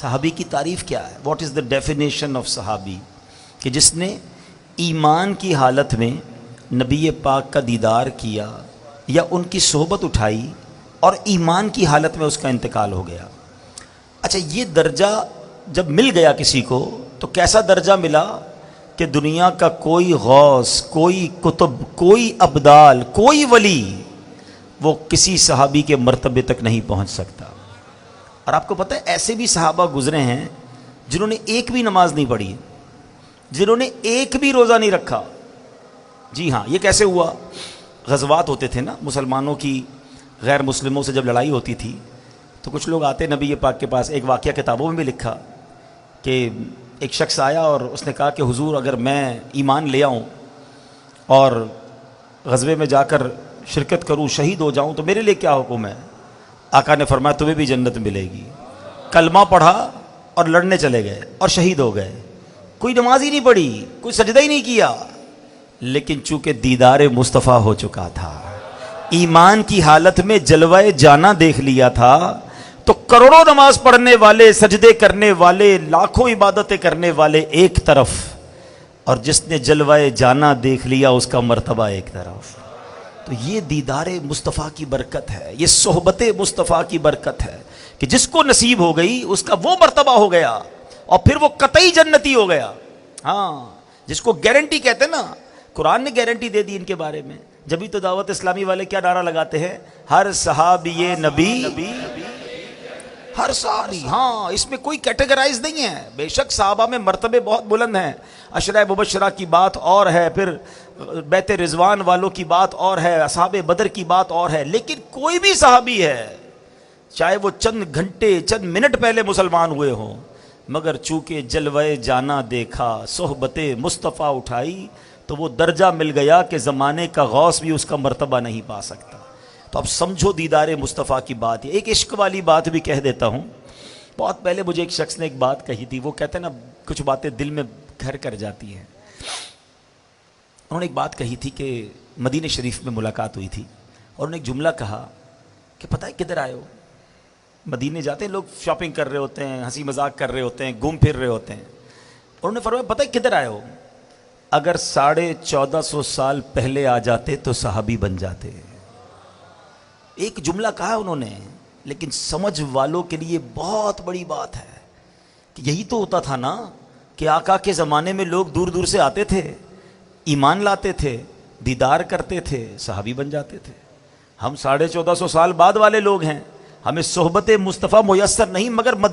صحابی کی تعریف کیا ہے؟ What is the definition of صحابی؟ کہ جس نے ایمان کی حالت میں نبی پاک کا دیدار کیا یا ان کی صحبت اٹھائی اور ایمان کی حالت میں اس کا انتقال ہو گیا۔ اچھا، یہ درجہ جب مل گیا کسی کو تو کیسا درجہ ملا کہ دنیا کا کوئی غوث، کوئی قطب، کوئی ابدال، کوئی ولی وہ کسی صحابی کے مرتبے تک نہیں پہنچ سکتا۔ اور آپ کو پتہ ہے ایسے بھی صحابہ گزرے ہیں جنہوں نے ایک بھی نماز نہیں پڑھی، جنہوں نے ایک بھی روزہ نہیں رکھا۔ جی ہاں، یہ کیسے ہوا؟ غزوات ہوتے تھے نا مسلمانوں کی، غیر مسلموں سے جب لڑائی ہوتی تھی تو کچھ لوگ آتے نبی پاک کے پاس۔ ایک واقعہ کتابوں میں بھی لکھا کہ ایک شخص آیا اور اس نے کہا کہ حضور اگر میں ایمان لے آؤں اور غزوے میں جا کر شرکت کروں، شہید ہو جاؤں تو میرے لیے کیا حکم ہے؟ آقا نے فرمایا تمہیں بھی جنت ملے گی۔ کلمہ پڑھا اور لڑنے چلے گئے اور شہید ہو گئے۔ کوئی نماز ہی نہیں پڑھی، کوئی سجدہ ہی نہیں کیا، لیکن چونکہ دیدار مصطفیٰ ہو چکا تھا، ایمان کی حالت میں جلوہ جانا دیکھ لیا تھا، تو کروڑوں نماز پڑھنے والے، سجدے کرنے والے، لاکھوں عبادتیں کرنے والے ایک طرف، اور جس نے جلوہ جانا دیکھ لیا اس کا مرتبہ ایک طرف۔ تو یہ دیدار مصطفیٰ کی برکت ہے، یہ صحبت مصطفیٰ کی برکت ہے کہ جس کو نصیب ہو گئی اس کا وہ مرتبہ ہو گیا اور پھر وہ قطعی جنتی ہو گیا۔ ہاں، جس کو گارنٹی کہتے ہیں نا، قرآن نے گارنٹی دے دی ان کے بارے میں۔ جبھی تو دعوت اسلامی والے کیا نعرہ لگاتے ہیں؟ ہر صحابی نبی، ہر صحابی۔ ہاں، اس میں کوئی کیٹیگرائز نہیں ہے۔ بے شک صحابہ میں مرتبے بہت بلند ہیں، عشرہ مبشرہ کی بات اور ہے، پھر بیت رضوان والوں کی بات اور ہے، اصحاب بدر کی بات اور ہے، لیکن کوئی بھی صحابی ہے چاہے وہ چند گھنٹے، چند منٹ پہلے مسلمان ہوئے ہوں، مگر چونکہ جلوہ جانا دیکھا، صحبت مصطفیٰ اٹھائی، تو وہ درجہ مل گیا کہ زمانے کا غوث بھی اس کا مرتبہ نہیں پا سکتا۔ تو اب سمجھو دیدار مصطفیٰ کی بات۔ ایک عشق والی بات بھی کہہ دیتا ہوں۔ بہت پہلے مجھے ایک شخص نے ایک بات کہی تھی، وہ کہتے ہیں نا کچھ باتیں دل میں گھر کر جاتی ہیں۔ انہوں نے ایک بات کہی تھی کہ مدینہ شریف میں ملاقات ہوئی تھی اور انہوں نے ایک جملہ کہا کہ پتہ ہے کدھر آئے ہو؟ مدینے جاتے ہیں لوگ، شاپنگ کر رہے ہوتے ہیں، ہنسی مذاق کر رہے ہوتے ہیں، گھوم پھر رہے ہوتے ہیں۔ انہوں نے فرمایا پتہ ہے کدھر آئے ہو؟ اگر 1450 سال پہلے آ جاتے تو صحابی بن جاتے۔ ایک جملہ کہا انہوں نے، لیکن سمجھ والوں کے لیے بہت بڑی بات ہے کہ یہی تو ہوتا تھا نا کہ آقا کے زمانے میں لوگ دور دور سے آتے تھے، ایمان لاتے تھے، دیدار کرتے تھے، صحابی بن جاتے تھے۔ ہم 1450 سال بعد والے لوگ ہیں، ہمیں صحبت مصطفیٰ میسر نہیں، مگر مدینہ